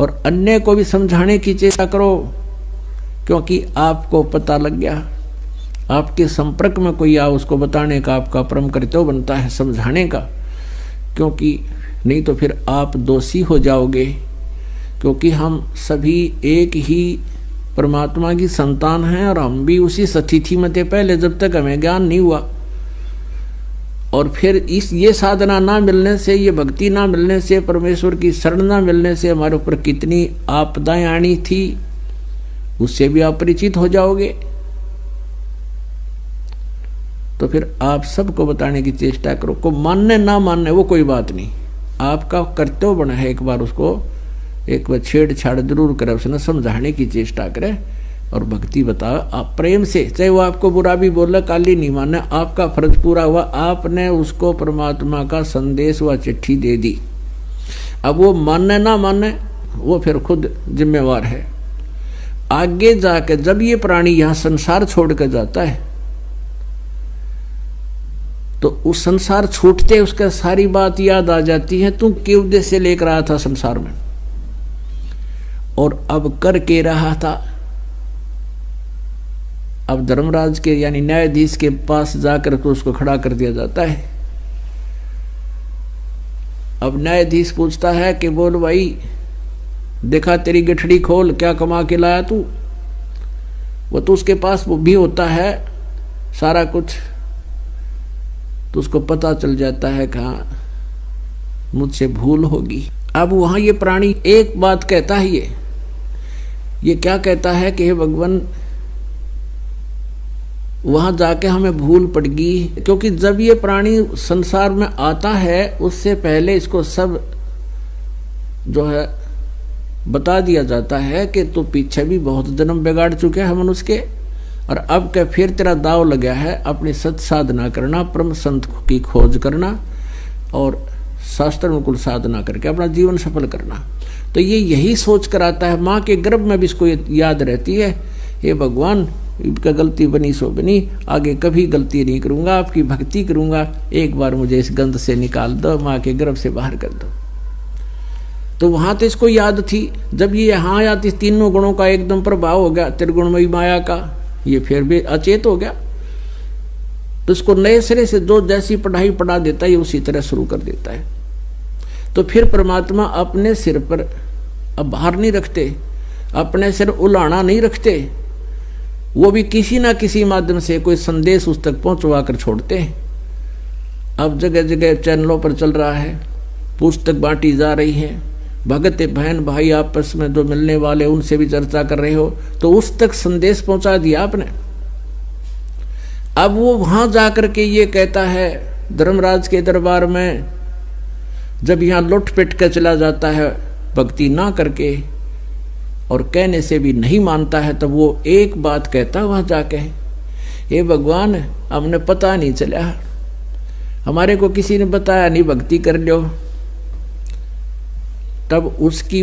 और अन्य को भी समझाने की चेष्टा करो, क्योंकि आपको पता लग गया, आपके संपर्क में कोई आ, उसको बताने का आपका परम कर्तव्य बनता है, समझाने का, क्योंकि नहीं तो फिर आप दोषी हो जाओगे। क्योंकि हम सभी एक ही परमात्मा की संतान हैं और हम भी उसी स्थिति में थे पहले, जब तक हमें ज्ञान नहीं हुआ। और फिर ये साधना ना मिलने से, ये भक्ति ना मिलने से, परमेश्वर की शरण ना मिलने से हमारे ऊपर कितनी आपदाएं आनी थी, उससे भी आप परिचित हो जाओगे। तो फिर आप सबको बताने की चेष्टा करो। को मानने ना मानने वो कोई बात नहीं, आपका कर्तव्य बना है एक बार उसको एक बार छेड़छाड़ जरूर करे, उसने समझाने की चेष्टा करे और भक्ति बता आप प्रेम से, चाहे वो आपको बुरा भी बोले, काली नहीं माने, आपका फर्ज पूरा हुआ, आपने उसको परमात्मा का संदेश व चिट्ठी दे दी। अब वो माने ना माने वो फिर खुद जिम्मेवार है। आगे जाके जब ये प्राणी यहाँ संसार छोड़ कर जाता है तो उस संसार छूटते उसका सारी बात याद आ जाती है, तू के उद्देश्य से लेकर आया था संसार में और अब कर के रहा था। अब धर्मराज के यानी न्यायाधीश के पास जाकर तो उसको खड़ा कर दिया जाता है। अब न्यायाधीश पूछता है कि बोल भाई, देखा तेरी गठड़ी खोल, क्या कमा के लाया तू। वो तो उसके पास वो भी होता है सारा कुछ, तो उसको पता चल जाता है कहाँ मुझसे भूल होगी। अब वहां ये प्राणी एक बात कहता है, ये क्या कहता है कि हे भगवान, वहां जाके हमें भूल पड़गी। क्योंकि जब ये प्राणी संसार में आता है उससे पहले इसको सब जो है बता दिया जाता है कि तू पीछे भी बहुत जन्म बिगाड़ चुके हैं मनुष्य के, और अब क्या फिर तेरा दाव लगा है अपनी सत साधना करना, परम संत की खोज करना और शास्त्र अनुकूल साधना करके अपना जीवन सफल करना। तो ये यही सोच कर आता है, माँ के गर्भ में भी इसको याद रहती है, हे भगवान इनका गलती बनी सो बनी, आगे कभी गलती नहीं करूंगा, आपकी भक्ति करूंगा, एक बार मुझे इस गंध से निकाल दो, माँ के गर्भ से बाहर कर दो। तो वहां तो इसको याद थी, जब ये यहाँ आया तो तीनों गुणों का एकदम प्रभाव हो गया, त्रिगुणमयी माया का, ये फिर भी अचेत हो गया। तो इसको नए सिरे से जो जैसी पढ़ाई पढ़ा देता है उसी तरह शुरू कर देता है। तो फिर परमात्मा अपने सिर पर अब भार नहीं रखते, अपने सिर उलाना नहीं रखते, वो भी किसी ना किसी माध्यम से कोई संदेश उस तक पहुंचवा कर छोड़ते हैं। अब जगह जगह चैनलों पर चल रहा है, पुस्तक बांटी जा रही है, भगत बहन भाई आपस में जो मिलने वाले उनसे भी चर्चा कर रहे हो, तो उस तक संदेश पहुंचा दिया आपने। अब वो वहां जाकर के ये कहता है धर्मराज के दरबार में, जब यहाँ लुट पिट कर चला जाता है भक्ति ना करके और कहने से भी नहीं मानता है, तब वो एक बात कहता है वहां जाके, हे भगवान हमने पता नहीं चला, हमारे को किसी ने बताया नहीं, भक्ति कर लो। तब उसकी